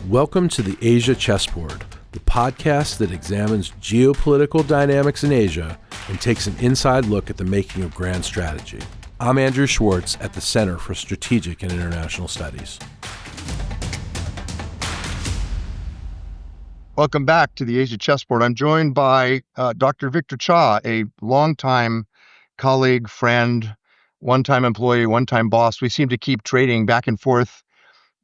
Welcome to the Asia Chessboard, the podcast that examines geopolitical dynamics in Asia and takes an inside look at the making of grand strategy. I'm Andrew Schwartz at the Center for Strategic and International Studies. Welcome back to the Asia Chessboard. I'm joined by Dr. Victor Cha, a longtime colleague, friend, one-time employee, one-time boss. We seem to keep trading back and forth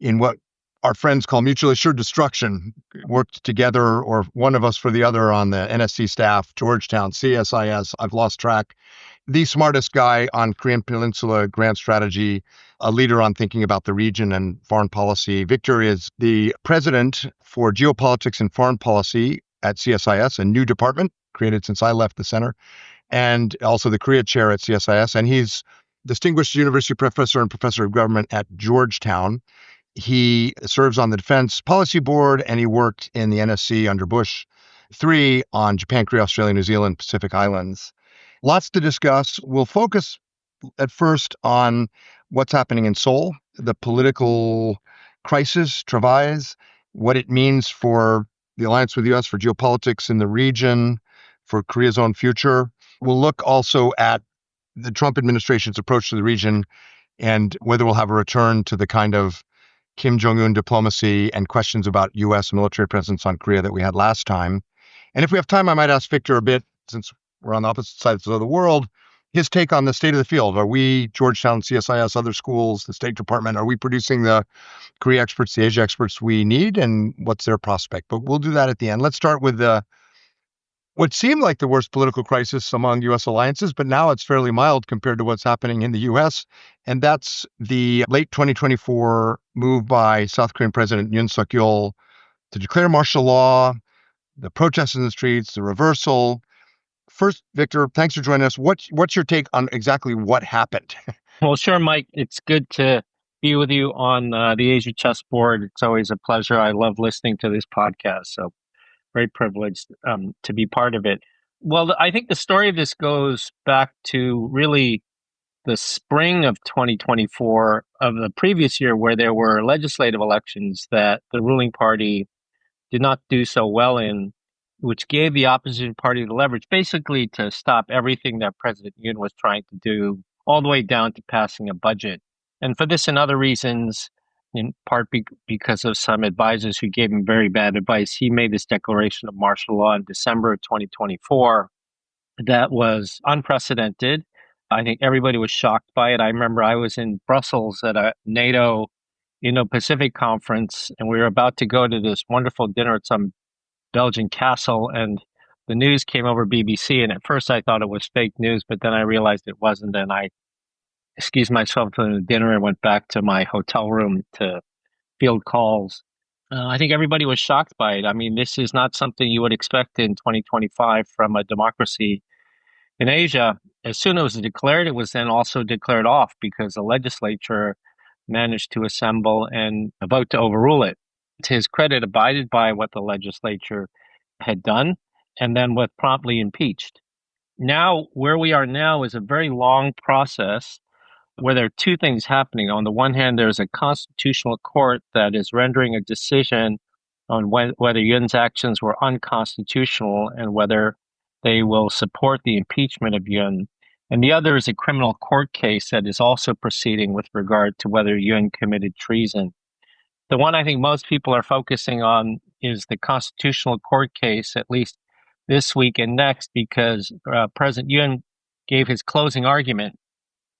in what our friends call mutually assured destruction. Worked together, or one of us for the other, on the NSC staff, Georgetown, CSIS. I've lost track. The smartest guy on Korean Peninsula grand strategy, a leader on thinking about the region and foreign policy. Victor is the president for Geopolitics and Foreign Policy at CSIS, a new department created since I left the center, and also the Korea chair at CSIS. And he's distinguished university professor and professor of government at Georgetown. He serves on the Defense Policy Board, and he worked in the NSC under Bush III on Japan, Korea, Australia, New Zealand, Pacific Islands. Lots to discuss. We'll focus at first on what's happening in Seoul, the political crisis, travails, what it means for the alliance with the U.S., for geopolitics in the region, for Korea's own future. We'll look also at the Trump administration's approach to the region and whether we'll have a return to the kind of Kim Jong-un diplomacy and questions about U.S. military presence on Korea that we had last time. And if we have time, I might ask Victor a bit, since we're on the opposite sides of the world, his take on the state of the field. Are we, Georgetown, CSIS, other schools, the State Department, are we producing the Korea experts, the Asia experts we need, and what's their prospect? But we'll do that at the end. Let's start with what seemed like the worst political crisis among U.S. alliances, but now it's fairly mild compared to what's happening in the U.S., and that's the late 2024 move by South Korean President Yoon Suk-yeol to declare martial law, the protests in the streets, the reversal. First, Victor, thanks for joining us. What's your take on exactly what happened? Well, sure, Mike. It's good to be with you on the Asia Chessboard. It's always a pleasure. I love listening to this podcast, so very privileged to be part of it. Well, I think the story of this goes back to really the spring of 2024 of the previous year, where there were legislative elections that the ruling party did not do so well in, which gave the opposition party the leverage basically to stop everything that President Yoon was trying to do, all the way down to passing a budget. And for this and other reasons, in part because of some advisors who gave him very bad advice, he made this declaration of martial law in December of 2024 that was unprecedented. I think everybody was shocked by it. I remember I was in Brussels at a NATO Indo-Pacific conference, and we were about to go to this wonderful dinner at some Belgian castle, and the news came over BBC, and at first I thought it was fake news, but then I realized it wasn't, and I excused myself from the dinner and went back to my hotel room to field calls. I think everybody was shocked by it. I mean, this is not something you would expect in 2025 from a democracy in Asia. As soon as it was declared, it was then also declared off because the legislature managed to assemble and vote to overrule it. To his credit, abided by what the legislature had done and then was promptly impeached. Now, where we are now is a very long process where there are two things happening. On the one hand, there's a constitutional court that is rendering a decision on whether Yoon's actions were unconstitutional and whether they will support the impeachment of Yoon. And the other is a criminal court case that is also proceeding with regard to whether Yoon committed treason. The one I think most people are focusing on is the constitutional court case, at least this week and next, because President Yoon gave his closing argument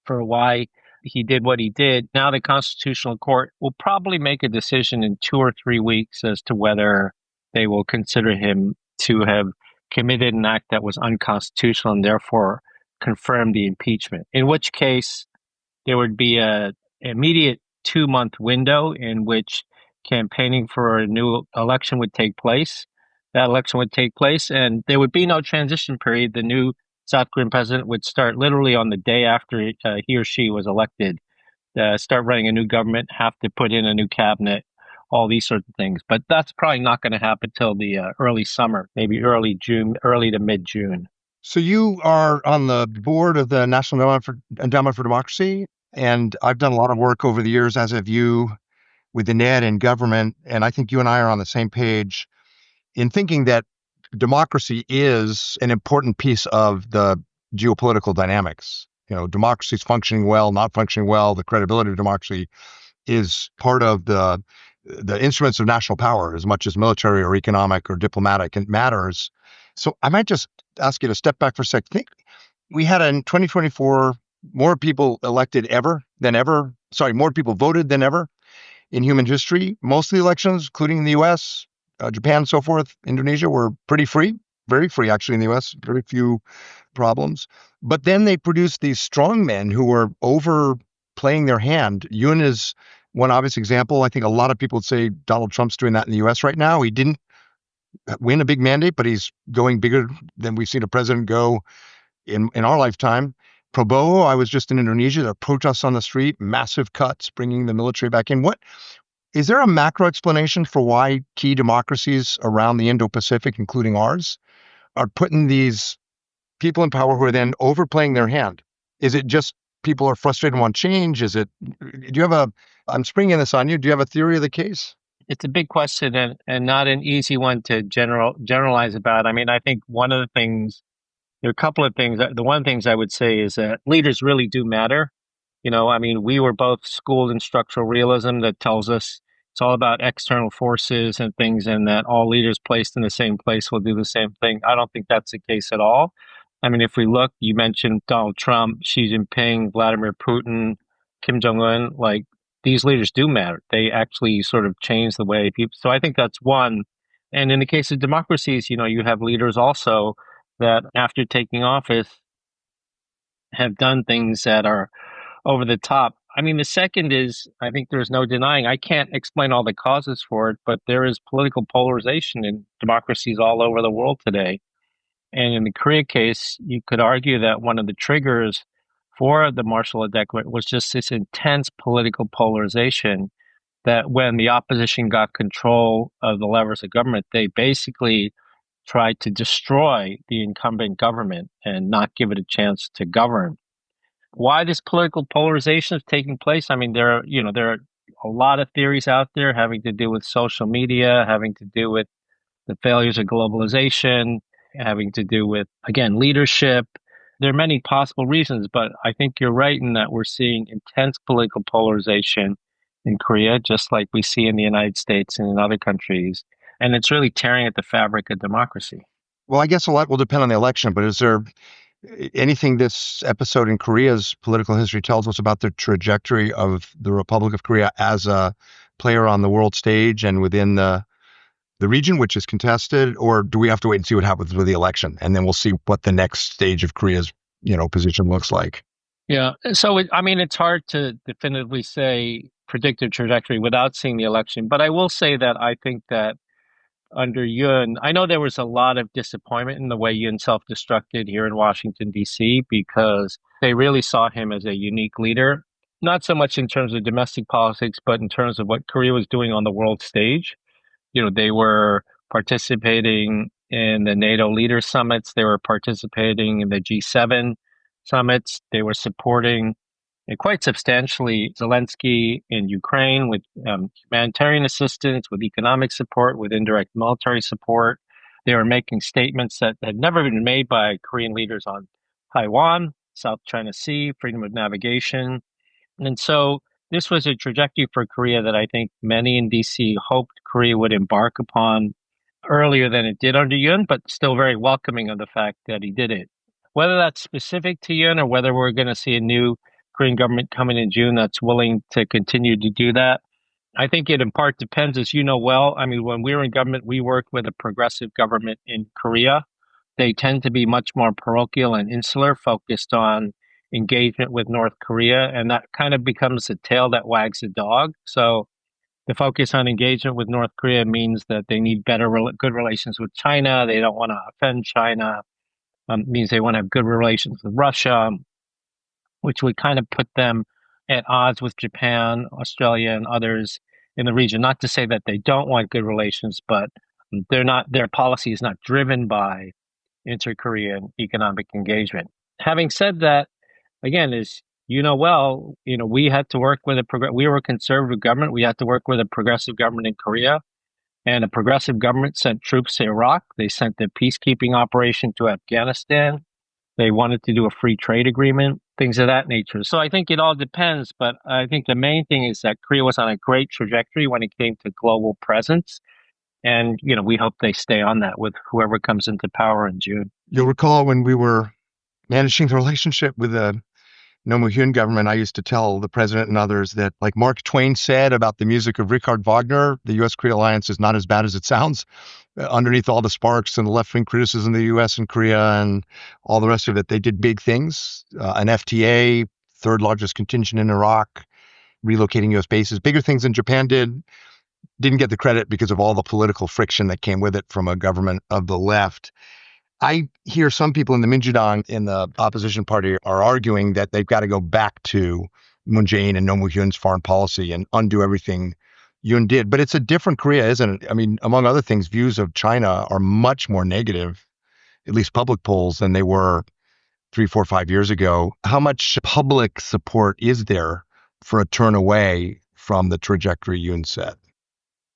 for why he did what he did. Now the Constitutional Court will probably make a decision in 2 or 3 weeks as to whether they will consider him to have committed an act that was unconstitutional and therefore confirm the impeachment, in which case there would be an immediate 2-month window in which campaigning for a new election would take place. That election would take place and there would be no transition period. The new South Korean president would start literally on the day after he or she was elected, start running a new government, have to put in a new cabinet, all these sorts of things. But that's probably not going to happen till the early summer, maybe early June, early to mid-June. So you are on the board of the National Endowment for Democracy, and I've done a lot of work over the years, as have you, with Ned and government, and I think you and I are on the same page in thinking that democracy is an important piece of the geopolitical dynamics. Democracy is functioning well, not functioning well. The credibility of democracy is part of the instruments of national power as much as military or economic or diplomatic. It matters. So I might just ask you to step back for a sec. Think we had in 2024 more people elected than ever. Sorry, more people voted than ever in human history. Most of the elections, including in the U.S., Japan, so forth, Indonesia, were pretty free, very free actually in the U.S. Very few problems. But then they produced these strong men who were overplaying their hand. Yoon is one obvious example. I think a lot of people would say Donald Trump's doing that in the U.S. right now. He didn't win a big mandate, but he's going bigger than we've seen a president go in our lifetime. Prabowo, I was just in Indonesia. There are protests on the street, massive cuts, bringing the military back in. What is there a macro explanation for why key democracies around the Indo-Pacific, including ours, are putting these people in power who are then overplaying their hand? Is it just people are frustrated and want change? Do you have I'm springing this on you. Do you have a theory of the case? It's a big question and not an easy one to generalize about. I mean, I think one of the things, there are a couple of things. The one of the things I would say is that leaders really do matter. I mean, we were both schooled in structural realism that tells us it's all about external forces and things, and that all leaders placed in the same place will do the same thing. I don't think that's the case at all. I mean, if we look, you mentioned Donald Trump, Xi Jinping, Vladimir Putin, Kim Jong-un, like these leaders do matter. They actually sort of change the way people. So I think that's one. And in the case of democracies, you have leaders also that after taking office have done things that are over the top. I mean, the second is, I think there's no denying, I can't explain all the causes for it, but there is political polarization in democracies all over the world today. And in the Korea case, you could argue that one of the triggers for the martial law declaration was just this intense political polarization that when the opposition got control of the levers of government, they basically tried to destroy the incumbent government and not give it a chance to govern. Why this political polarization is taking place? I mean, there are a lot of theories out there having to do with social media, having to do with the failures of globalization, having to do with, again, leadership. There are many possible reasons, but I think you're right in that we're seeing intense political polarization in Korea, just like we see in the United States and in other countries. And it's really tearing at the fabric of democracy. Well, I guess a lot will depend on the election, but is there anything this episode in Korea's political history tells us about the trajectory of the Republic of Korea as a player on the world stage and within the region, which is contested? Or do we have to wait and see what happens with the election, and then we'll see what the next stage of Korea's position looks like? Yeah. So, it's hard to definitively predict the trajectory without seeing the election. But I will say that I think that under Yoon, I know there was a lot of disappointment in the way Yoon self-destructed here in Washington, D.C., because they really saw him as a unique leader, not so much in terms of domestic politics, but in terms of what Korea was doing on the world stage. They were participating in the NATO leader summits. They were participating in the G7 summits. They were supporting quite substantially Zelensky in Ukraine with humanitarian assistance, with economic support, with indirect military support. They were making statements that had never been made by Korean leaders on Taiwan, South China Sea, freedom of navigation. And so this was a trajectory for Korea that I think many in DC hoped Korea would embark upon earlier than it did under Yoon, but still very welcoming of the fact that he did it. Whether that's specific to Yoon or whether we're going to see a new Korean government coming in June that's willing to continue to do that, I think it in part depends, as you know well. I mean, when we were in government, we worked with a progressive government in Korea. They tend to be much more parochial and insular, focused on engagement with North Korea, and that kind of becomes the tail that wags the dog. So the focus on engagement with North Korea means that they need good relations with China. They don't want to offend China. Means they want to have good relations with Russia, which would kind of put them at odds with Japan, Australia, and others in the region. Not to say that they don't want good relations, but their policy is not driven by inter-Korean economic engagement. Having said that, again, as we had to work with we were a conservative government. We had to work with a progressive government in Korea, and a progressive government sent troops to Iraq. They sent the peacekeeping operation to Afghanistan. They wanted to do a free trade agreement, things of that nature. So I think it all depends, but I think the main thing is that Korea was on a great trajectory when it came to global presence. And, we hope they stay on that with whoever comes into power in June. You'll recall when we were managing the relationship with the Roh Moo-hyun government, I used to tell the president and others that, like Mark Twain said about the music of Richard Wagner, the U.S.-Korea alliance is not as bad as it sounds. Underneath all the sparks and the left-wing criticism of the U.S. and Korea and all the rest of it, they did big things. An FTA, third largest contingent in Iraq, relocating U.S. bases, bigger things than Japan did. Didn't get the credit because of all the political friction that came with it from a government of the left. I hear some people in the Minjidang in the opposition party are arguing that they've got to go back to Moon Jae-in and Roh Moo-hyun's foreign policy and undo everything Yoon did. But it's a different Korea, isn't it? I mean, among other things, views of China are much more negative, at least public polls, than they were 3, 4, 5 years ago. How much public support is there for a turn away from the trajectory Yoon set?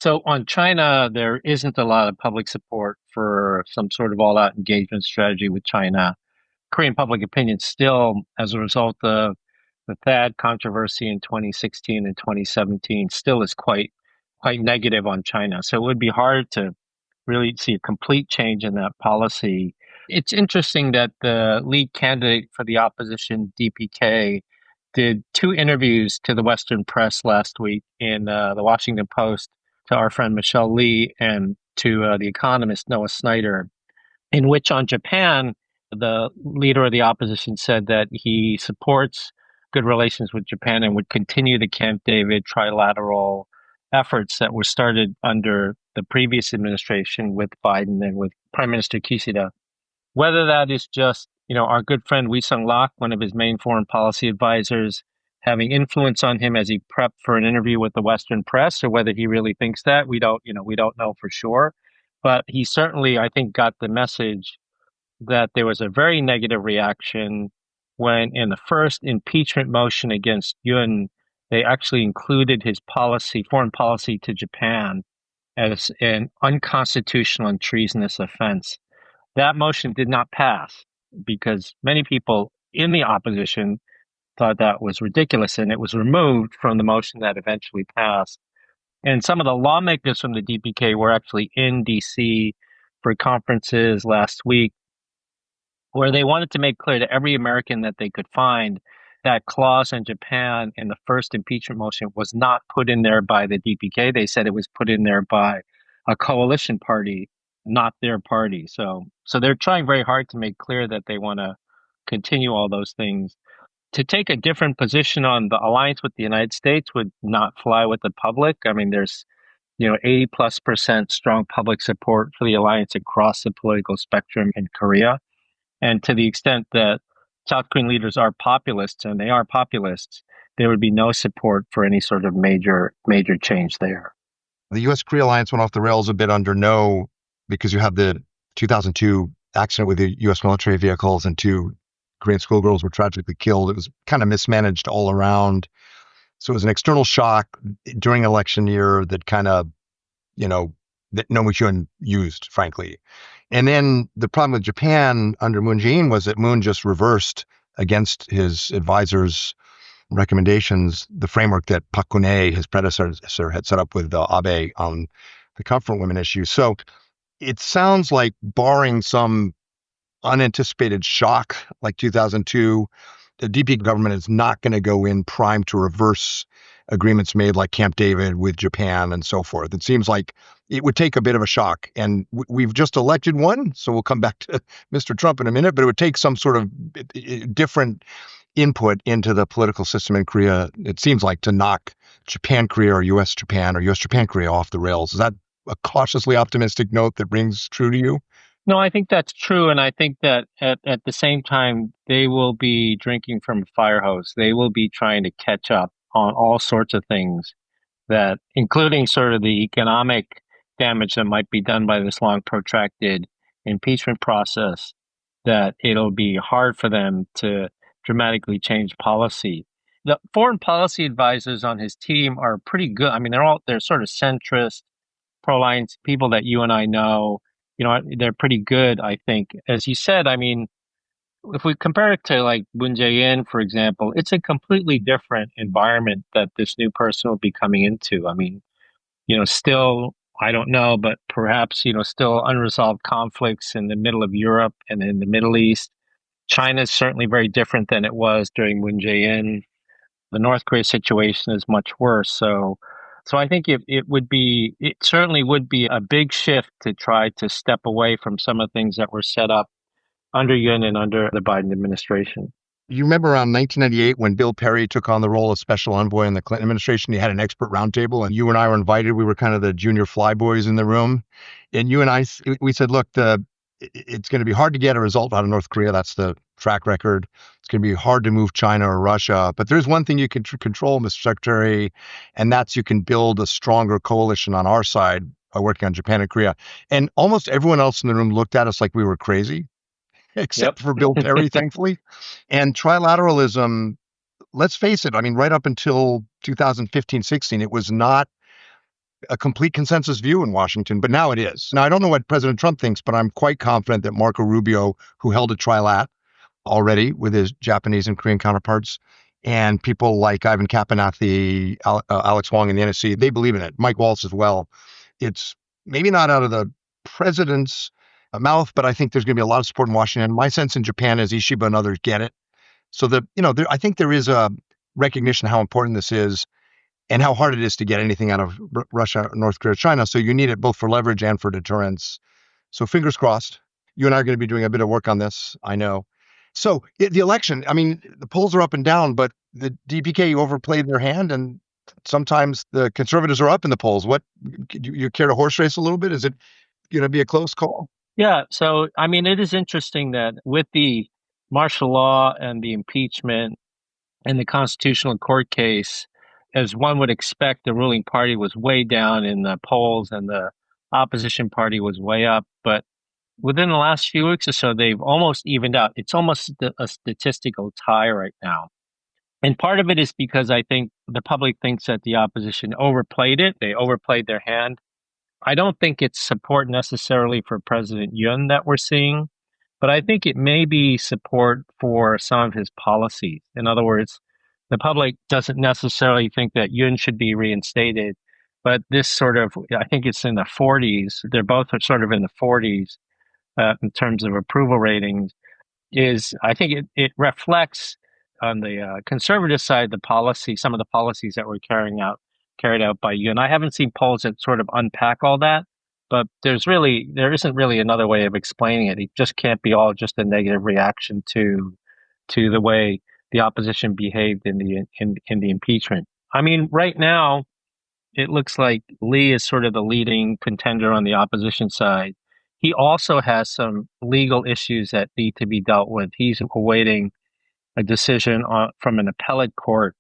So on China, there isn't a lot of public support for some sort of all-out engagement strategy with China. Korean public opinion still, as a result of the THAAD controversy in 2016 and 2017, still is quite negative on China. So it would be hard to really see a complete change in that policy. It's interesting that the lead candidate for the opposition, DPK, did 2 interviews to the Western press last week in the Washington Post, to our friend Michelle Lee and to the economist Noah Snyder, in which on Japan, the leader of the opposition said that he supports good relations with Japan and would continue the Camp David trilateral efforts that were started under the previous administration with Biden and with Prime Minister Kishida. Whether that is just, our good friend Wee Sung-lak, one of his main foreign policy advisors, having influence on him as he prepped for an interview with the Western press, or whether he really thinks that, we don't know for sure. But he certainly, I think, got the message that there was a very negative reaction when in the first impeachment motion against Yoon, they actually included his foreign policy to Japan as an unconstitutional and treasonous offense. That motion did not pass because many people in the opposition thought that was ridiculous, and it was removed from the motion that eventually passed. And some of the lawmakers from the DPK were actually in DC for conferences last week where they wanted to make clear to every American that they could find that clause in Japan in the first impeachment motion was not put in there by the DPK. They said it was put in there by a coalition party, not their party. So they're trying very hard to make clear that they want to continue all those things. To take a different position on the alliance with the United States would not fly with the public. I mean, there's 80+% strong public support for the alliance across the political spectrum in Korea. And to the extent that South Korean leaders are populists, and they are populists, there would be no support for any sort of major change there. The U.S.-Korea alliance went off the rails a bit under No, because you have the 2002 accident with the U.S. military vehicles and 2 Korean schoolgirls were tragically killed. It was kind of mismanaged all around. So it was an external shock during election year that kind of, that Roh Moo-hyun used, frankly. And then the problem with Japan under Moon Jae-in was that Moon just reversed against his advisors' recommendations, the framework that Park Geun-hye, his predecessor, had set up with Abe on the comfort women issue. So it sounds like, barring some unanticipated shock like 2002, the DP government is not going to go in primed to reverse agreements made like Camp David with Japan and so forth. It seems like it would take a bit of a shock. And we've just elected one, so we'll come back to Mr. Trump in a minute, but it would take some sort of different input into the political system in Korea, it seems like, to knock Japan-Korea or U.S.-Japan or U.S.-Japan-Korea off the rails. Is that a cautiously optimistic note that rings true to you? No, I think that's true. And I think that at the same time, they will be drinking from a fire hose. They will be trying to catch up on all sorts of things, that, including sort of the economic damage that might be done by this long protracted impeachment process, that it'll be hard for them to dramatically change policy. The foreign policy advisors on his team are pretty good. I mean, they're sort of centrist, pro-alliance people that you and I know. They're pretty good, I think. As you said, I mean, if we compare it to like Moon Jae-in, for example, it's a completely different environment that this new person will be coming into. I mean, still, I don't know, but perhaps, still unresolved conflicts in the middle of Europe and in the Middle East. China is certainly very different than it was during Moon Jae-in. The North Korea situation is much worse. So I think it certainly would be a big shift to try to step away from some of the things that were set up under Yoon and under the Biden administration. You remember around 1998 when Bill Perry took on the role of special envoy in the Clinton administration, he had an expert roundtable and you and I were invited. We were kind of the junior flyboys in the room. And you and I, we said, look, it's going to be hard to get a result out of North Korea. That's the track record. It's going to be hard to move China or Russia. But there's one thing you can control, Mr. Secretary, and that's you can build a stronger coalition on our side by working on Japan and Korea. And almost everyone else in the room looked at us like we were crazy, except for Bill Perry, thankfully. And trilateralism, let's face it, I mean, right up until 2015-16, it was not a complete consensus view in Washington, but now it is. Now, I don't know what President Trump thinks, but I'm quite confident that Marco Rubio, who held a trilat already with his Japanese and Korean counterparts, and people like Ivan Kapanathy, Alex Wong in the NSC, they believe in it. Mike Waltz as well. It's maybe not out of the president's mouth, but I think there's going to be a lot of support in Washington. My sense in Japan is Ishiba and others get it. So I think there is a recognition how important this is and how hard it is to get anything out of Russia, North Korea, China. So you need it both for leverage and for deterrence. So fingers crossed. You and I are going to be doing a bit of work on this, I know. So the election, I mean, the polls are up and down, but the DPK overplayed their hand, and sometimes the conservatives are up in the polls. What, you care to horse race a little bit? Is it going to be a close call? Yeah. So, I mean, it is interesting that with the martial law and the impeachment and the constitutional court case, as one would expect, the ruling party was way down in the polls and the opposition party was way up. But within the last few weeks or so, they've almost evened out. It's almost a statistical tie right now. And part of it is because I think the public thinks that the opposition overplayed it. They overplayed their hand. I don't think it's support necessarily for President Yoon that we're seeing, but I think it may be support for some of his policies. In other words, the public doesn't necessarily think that Yoon should be reinstated, but this sort of, I think it's in the 40s. They're both sort of in the 40s in terms of approval ratings. I think it reflects on the conservative side the policy, some of the policies that were carried out by you. And I haven't seen polls that sort of unpack all that, but there isn't really another way of explaining it. It just can't be all just a negative reaction to the way the opposition behaved in the impeachment. I mean, right now, it looks like Lee is sort of the leading contender on the opposition side. He also has some legal issues that need to be dealt with. He's awaiting a decision from an appellate court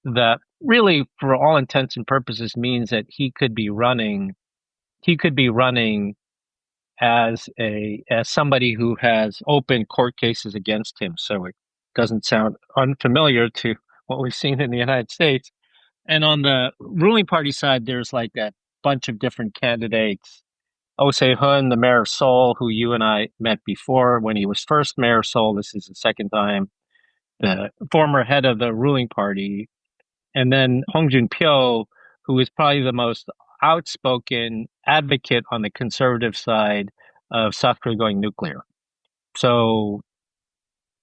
that really, for all intents and purposes, means that he could be running as somebody who has open court cases against him. So it doesn't sound unfamiliar to what we've seen in the United States. And on the ruling party side, there's like a bunch of different candidates. Oh Se-hun, the mayor of Seoul, who you and I met before when he was first mayor of Seoul. This is the second time. The former head of the ruling party. And then Hong Jun-pyo, who is probably the most outspoken advocate on the conservative side of South Korea going nuclear. So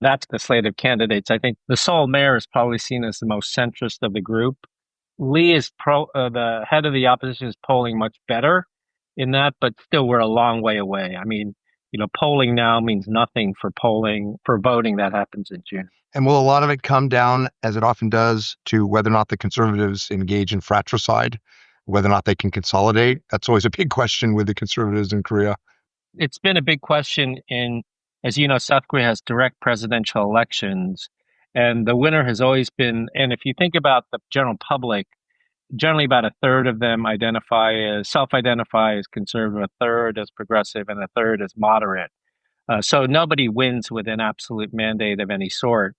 that's the slate of candidates. I think the Seoul mayor is probably seen as the most centrist of the group. Lee is the head of the opposition is polling much better in that, but still we're a long way away. I mean, polling now means nothing for voting that happens in June. And will a lot of it come down, as it often does, to whether or not the conservatives engage in fratricide, whether or not they can consolidate? That's always a big question with the conservatives in Korea. It's been a big question as you know, South Korea has direct presidential elections, and the winner has always been, and if you think about the general public, generally about a third of them self-identify as conservative, a third as progressive, and a third as moderate. So nobody wins with an absolute mandate of any sort.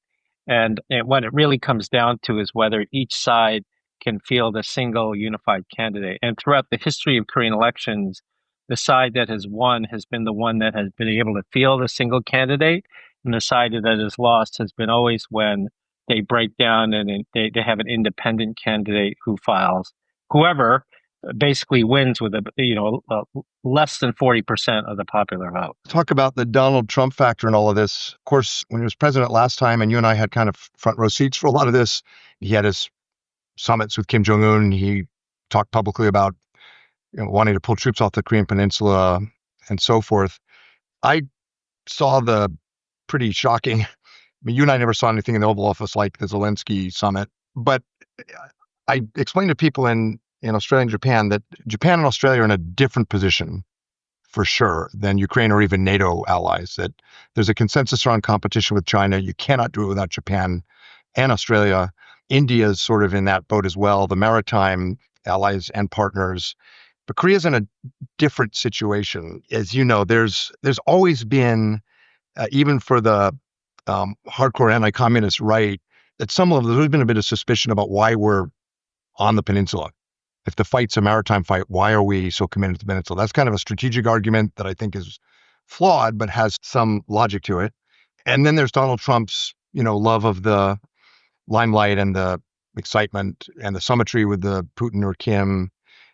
And what it really comes down to is whether each side can field a single unified candidate. And throughout the history of Korean elections, the side that has won has been the one that has been able to field a single candidate, and the side that has lost has been always when they break down and they have an independent candidate who files. Whoever basically wins with less than 40% of the popular vote. Talk about the Donald Trump factor in all of this. Of course, when he was president last time, and you and I had kind of front row seats for a lot of this, he had his summits with Kim Jong-un. He talked publicly about wanting to pull troops off the Korean Peninsula and so forth. I saw the pretty shocking. I mean, you and I never saw anything in the Oval Office like the Zelensky summit, but I explained to people in Australia and Japan that Japan and Australia are in a different position for sure than Ukraine or even NATO allies, that there's a consensus around competition with China. You cannot do it without Japan and Australia. India is sort of in that boat as well, the maritime allies and partners. But Korea's in a different situation. As you know, there's always been, even for the hardcore anti-communist right, at some level, there's always been a bit of suspicion about why we're on the peninsula. If the fight's a maritime fight, why are we so committed to the peninsula? That's kind of a strategic argument that I think is flawed, but has some logic to it. And then there's Donald Trump's, love of the limelight and the excitement and the symmetry with the Putin or Kim.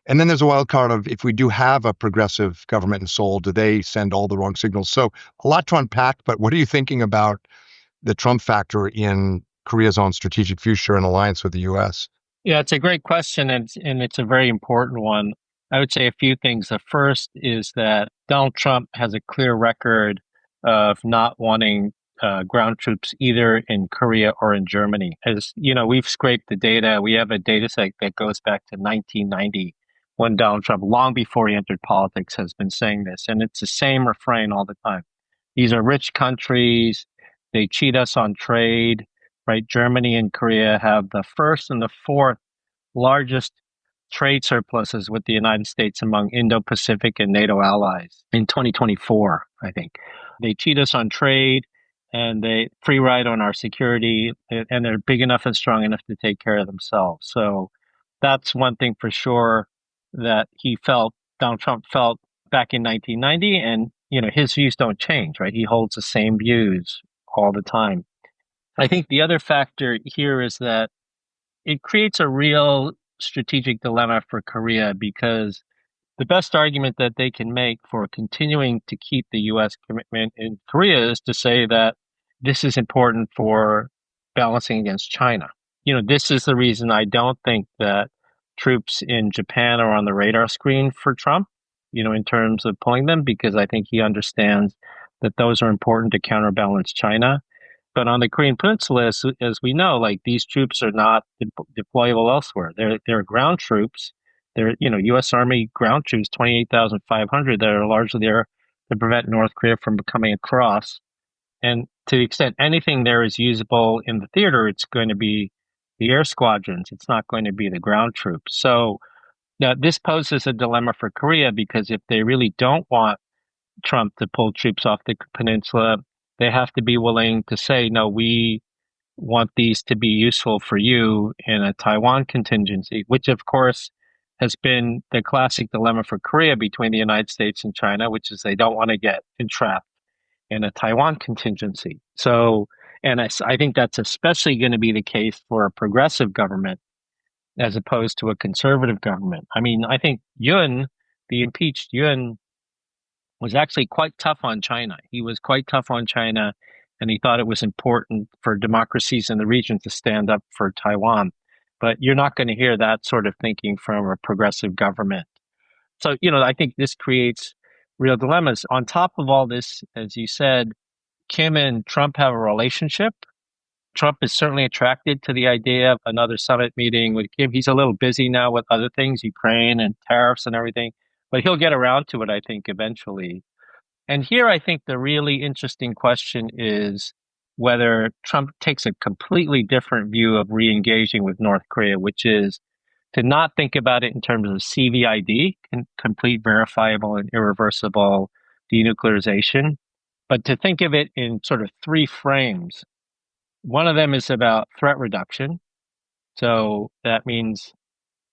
And then there's a wild card of, if we do have a progressive government in Seoul, do they send all the wrong signals? So a lot to unpack, but what are you thinking about the Trump factor in Korea's own strategic future and alliance with the U.S.? Yeah, it's a great question, and it's a very important one. I would say a few things. The first is that Donald Trump has a clear record of not wanting ground troops either in Korea or in Germany. As you know, we've scraped the data. We have a data set that goes back to 1990, when Donald Trump, long before he entered politics, has been saying this. And it's the same refrain all the time. These are rich countries. They cheat us on trade, right? Germany and Korea have the first and the fourth largest trade surpluses with the United States among Indo-Pacific and NATO allies in 2024, I think. They cheat us on trade, and they free ride on our security, and they're big enough and strong enough to take care of themselves. So that's one thing for sure that Donald Trump felt back in 1990, and his views don't change, right? He holds the same views all the time. I think the other factor here is that it creates a real strategic dilemma for Korea, because the best argument that they can make for continuing to keep the U.S. commitment in Korea is to say that this is important for balancing against China. This is the reason I don't think that troops in Japan are on the radar screen for Trump, in terms of pulling them, because I think he understands that those are important to counterbalance China. But on the Korean Peninsula, as we know, like, these troops are not deployable elsewhere. They're ground troops. They're U.S. Army ground troops, 28,500, that are largely there to prevent North Korea from coming across. And to the extent anything there is usable in the theater, it's going to be the air squadrons. It's not going to be the ground troops. So now this poses a dilemma for Korea, because if they really don't want Trump to pull troops off the peninsula, they have to be willing to say, no, we want these to be useful for you in a Taiwan contingency, which of course has been the classic dilemma for Korea between the United States and China, which is they don't want to get entrapped in a Taiwan contingency. So, and I think that's especially going to be the case for a progressive government as opposed to a conservative government. I mean, I think the impeached Yoon, was actually quite tough on China. He was quite tough on China, and he thought it was important for democracies in the region to stand up for Taiwan. But you're not going to hear that sort of thinking from a progressive government. So, I think this creates real dilemmas. On top of all this, as you said, Kim and Trump have a relationship. Trump is certainly attracted to the idea of another summit meeting with Kim. He's a little busy now with other things, Ukraine and tariffs and everything, but he'll get around to it, I think, eventually. And here, I think the really interesting question is whether Trump takes a completely different view of re-engaging with North Korea, which is to not think about it in terms of CVID, complete, verifiable, and irreversible denuclearization, But to think of it in sort of three frames, one of them is about threat reduction. So that means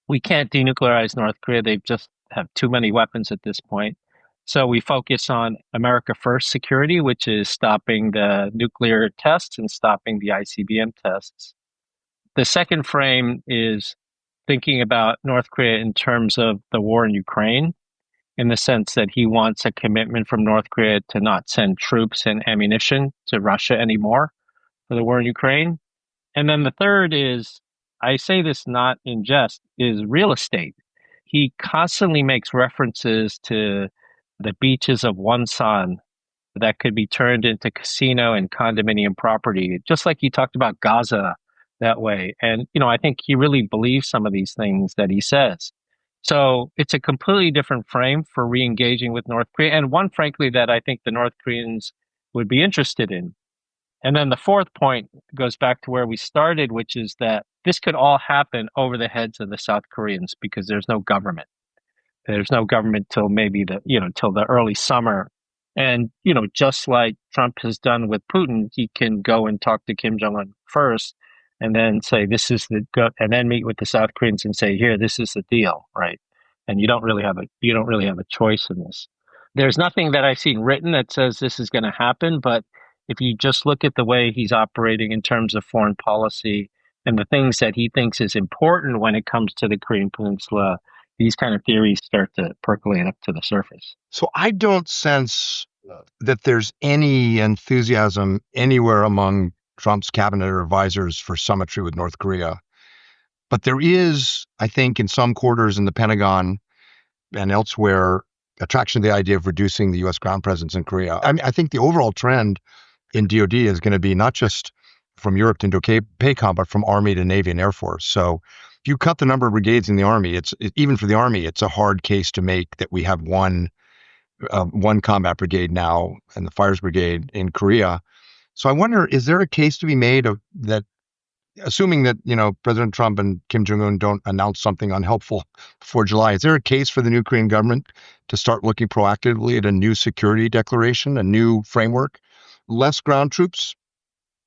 we can't denuclearize North Korea. They just have too many weapons at this point. So we focus on America First security, which is stopping the nuclear tests and stopping the ICBM tests. The second frame is thinking about North Korea in terms of the war in Ukraine, in the sense that he wants a commitment from North Korea to not send troops and ammunition to Russia anymore for the war in Ukraine. And then the third is, I say this not in jest, is real estate. He constantly makes references to the beaches of Wonsan that could be turned into casino and condominium property, just like you talked about Gaza that way. And, I think he really believes some of these things that he says. So it's a completely different frame for re-engaging with North Korea, and one, frankly, that I think the North Koreans would be interested in. And then the fourth point goes back to where we started, which is that this could all happen over the heads of the South Koreans because there's no government. There's no government till maybe till the early summer. And, just like Trump has done with Putin, he can go and talk to Kim Jong-un first and then say, and then meet with the South Koreans and say, here, this is the deal, right? And you don't really have a choice in this. There's nothing that I've seen written that says this is going to happen, but if you just look at the way he's operating in terms of foreign policy and the things that he thinks is important when it comes to the Korean Peninsula, these kind of theories start to percolate up to the surface. So I don't sense that there's any enthusiasm anywhere among Trump's cabinet advisors for symmetry with North Korea. But there is, I think, in some quarters in the Pentagon and elsewhere, attraction to the idea of reducing the U.S. ground presence in Korea. I think the overall trend in DoD is going to be not just from Europe to Indo-PACOM, but from Army to Navy and Air Force. So if you cut the number of brigades in the Army, even for the Army, it's a hard case to make that we have one combat brigade now and the Fires Brigade in Korea. So I wonder, is there a case to be made of that, assuming that, President Trump and Kim Jong-un don't announce something unhelpful before July, is there a case for the new Korean government to start looking proactively at a new security declaration, a new framework, less ground troops,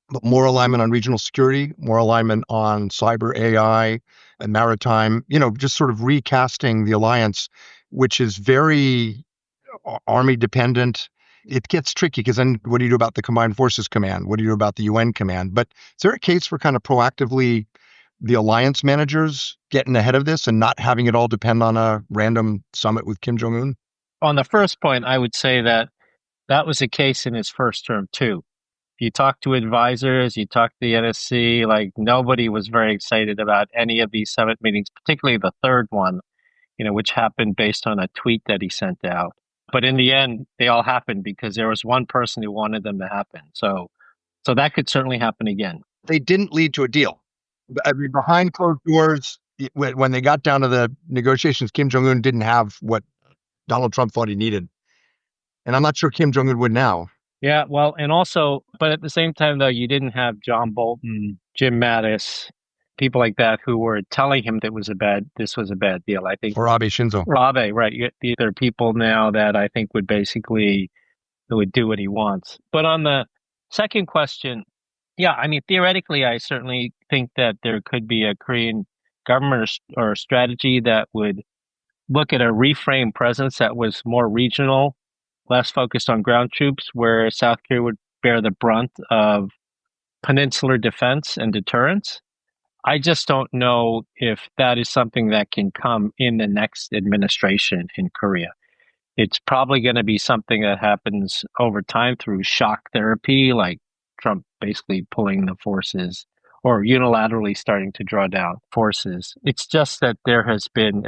but more alignment on regional security, more alignment on cyber, AI, and maritime, just sort of recasting the alliance, which is very Army dependent. It gets tricky because then what do you do about the Combined Forces Command? What do you do about the UN Command? But is there a case for kind of proactively the alliance managers getting ahead of this and not having it all depend on a random summit with Kim Jong-un? On the first point, I would say that was the case in his first term too. You talk to advisors, you talk to the NSC, like nobody was very excited about any of these summit meetings, particularly the third one, which happened based on a tweet that he sent out. But in the end, they all happened because there was one person who wanted them to happen. So that could certainly happen again. They didn't lead to a deal. I mean, behind closed doors, when they got down to the negotiations, Kim Jong-un didn't have what Donald Trump thought he needed. And I'm not sure Kim Jong-un would now. Yeah, well, and also, but at the same time, though, you didn't have John Bolton, Jim Mattis, people like that who were telling him that this was a bad deal. I think. Or Abe Shinzo. Abe, right. There are people now that I think would do what he wants. But on the second question, yeah, I mean, theoretically, I certainly think that there could be a Korean government or strategy that would look at a reframed presence that was more regional, less focused on ground troops, where South Korea would bear the brunt of peninsular defense and deterrence. I just don't know if that is something that can come in the next administration in Korea. It's probably going to be something that happens over time through shock therapy, like Trump basically pulling the forces or unilaterally starting to draw down forces. It's just that there has been,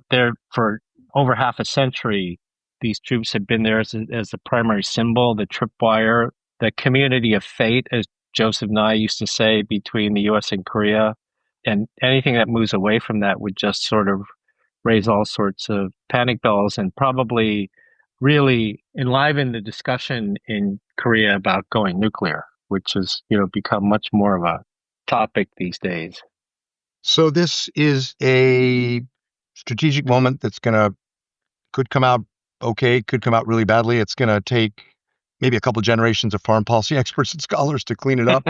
there for over half a century, these troops have been there as the primary symbol, the tripwire, the community of fate, as Joseph Nye used to say, between the U.S. and Korea. And anything that moves away from that would just sort of raise all sorts of panic bells and probably really enliven the discussion in Korea about going nuclear, which has, become much more of a topic these days. So this is a strategic moment that's could come out okay, could come out really badly. It's going to take maybe a couple generations of foreign policy experts and scholars to clean it up.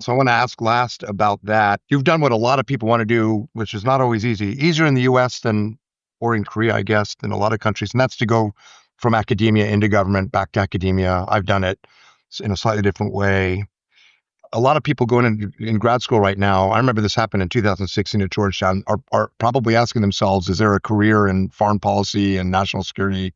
So I want to ask last about that. You've done what a lot of people want to do, which is not always easy. Easier in the US or in Korea, I guess, than a lot of countries. And that's to go from academia into government, back to academia. I've done it in a slightly different way. A lot of people going in grad school right now, I remember this happened in 2016 at Georgetown, are probably asking themselves, is there a career in foreign policy and national security?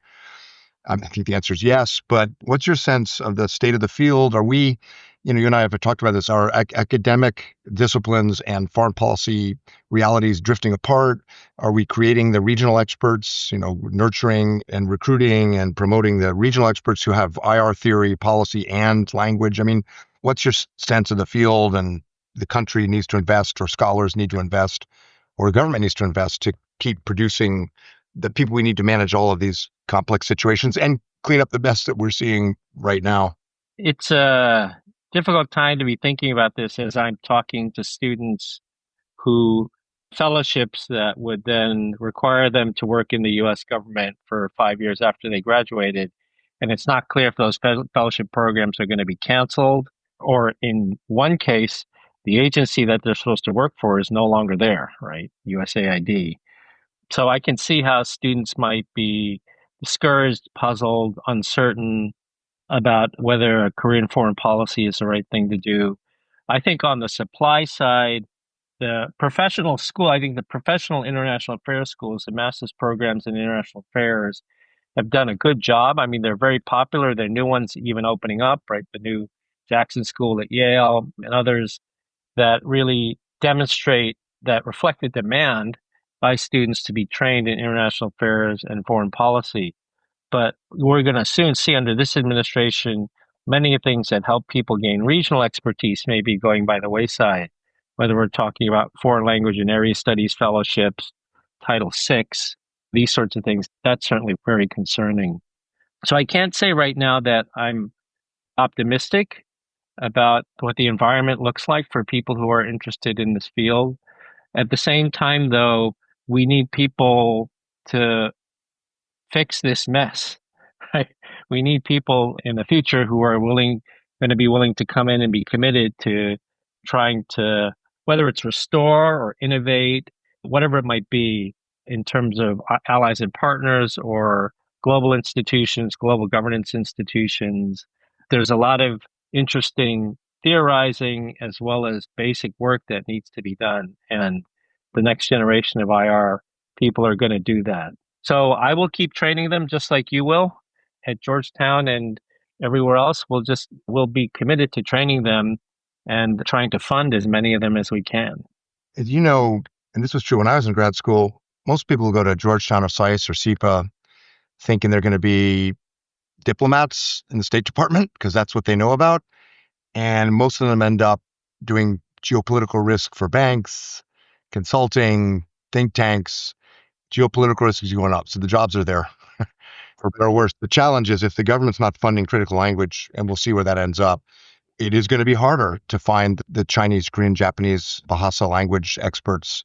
I think the answer is yes. But what's your sense of the state of the field? Are we, you and I have talked about this, are academic disciplines and foreign policy realities drifting apart? Are we creating the regional experts, nurturing and recruiting and promoting the regional experts who have IR theory, policy, and language? I mean, what's your sense of the field? And the country needs to invest, or scholars need to invest, or the government needs to invest to keep producing the people we need to manage all of these complex situations and clean up the mess that we're seeing right now? It's a difficult time to be thinking about this as I'm talking to students who fellowships that would then require them to work in the US government for 5 years after they graduated. And it's not clear if those fellowship programs are going to be canceled, or in one case, the agency that they're supposed to work for is no longer there, right? USAID. So I can see how students might be discouraged, puzzled, uncertain about whether a career in foreign policy is the right thing to do. I think on the supply side, the professional international affairs schools, the master's programs in international affairs, have done a good job. I mean, they're very popular. There are new ones even opening up, right? The new Jackson School at Yale and others that really demonstrate that reflect the demand by students to be trained in international affairs and foreign policy. But we're going to soon see under this administration, many things that help people gain regional expertise may be going by the wayside, whether we're talking about foreign language and area studies fellowships, Title VI, these sorts of things. That's certainly very concerning. So I can't say right now that I'm optimistic about what the environment looks like for people who are interested in this field. At the same time, though, we need people to fix this mess, right? We need people in the future who are going to be willing to come in and be committed to trying to, whether it's restore or innovate, whatever it might be, in terms of allies and partners or global institutions, global governance institutions. There's a lot of interesting theorizing as well as basic work that needs to be done. And the next generation of IR people are going to do that. So I will keep training them just like you will at Georgetown and everywhere else. We'll be committed to training them and trying to fund as many of them as we can. As you know, and this was true when I was in grad school, most people who go to Georgetown or CSIS or SIPA thinking they're going to be diplomats in the State Department because that's what they know about. And most of them end up doing geopolitical risk for banks, consulting, think tanks. Geopolitical risk is going up. So the jobs are there, for better or worse. The challenge is if the government's not funding critical language, and we'll see where that ends up, it is going to be harder to find the Chinese, Korean, Japanese, Bahasa language experts.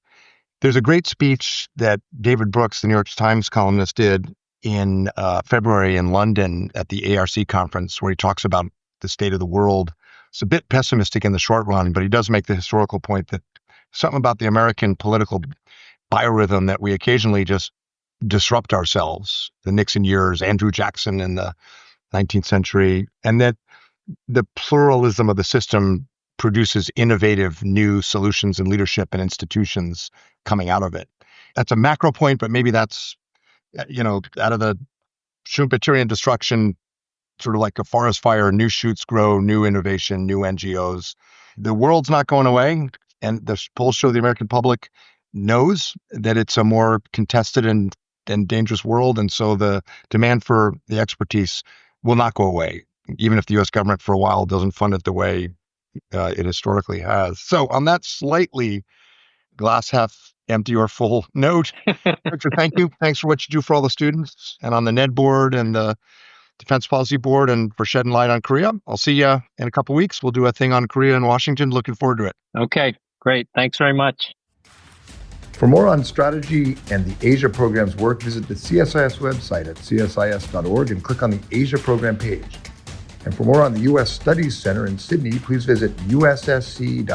There's a great speech that David Brooks, the New York Times columnist, did in February in London at the ARC conference, where he talks about the state of the world. It's a bit pessimistic in the short run, but he does make the historical point that something about the American political biorhythm that we occasionally just disrupt ourselves, the Nixon years, Andrew Jackson in the 19th century, and that the pluralism of the system produces innovative new solutions and leadership and institutions coming out of it. That's a macro point, but maybe that's, out of the Schumpeterian destruction, sort of like a forest fire, new shoots grow, new innovation, new NGOs. The world's not going away. And the polls show the American public knows that it's a more contested and dangerous world. And so the demand for the expertise will not go away, even if the U.S. government for a while doesn't fund it the way it historically has. So on that slightly glass half empty or full note, Richard, thank you. Thanks for what you do for all the students and on the NED board and the Defense Policy Board and for shedding light on Korea. I'll see you in a couple of weeks. We'll do a thing on Korea in Washington. Looking forward to it. Okay, great. Thanks very much. For more on strategy and the Asia program's work, visit the CSIS website at csis.org and click on the Asia program page. And for more on the U.S. Studies Center in Sydney, please visit ussc.edu.au.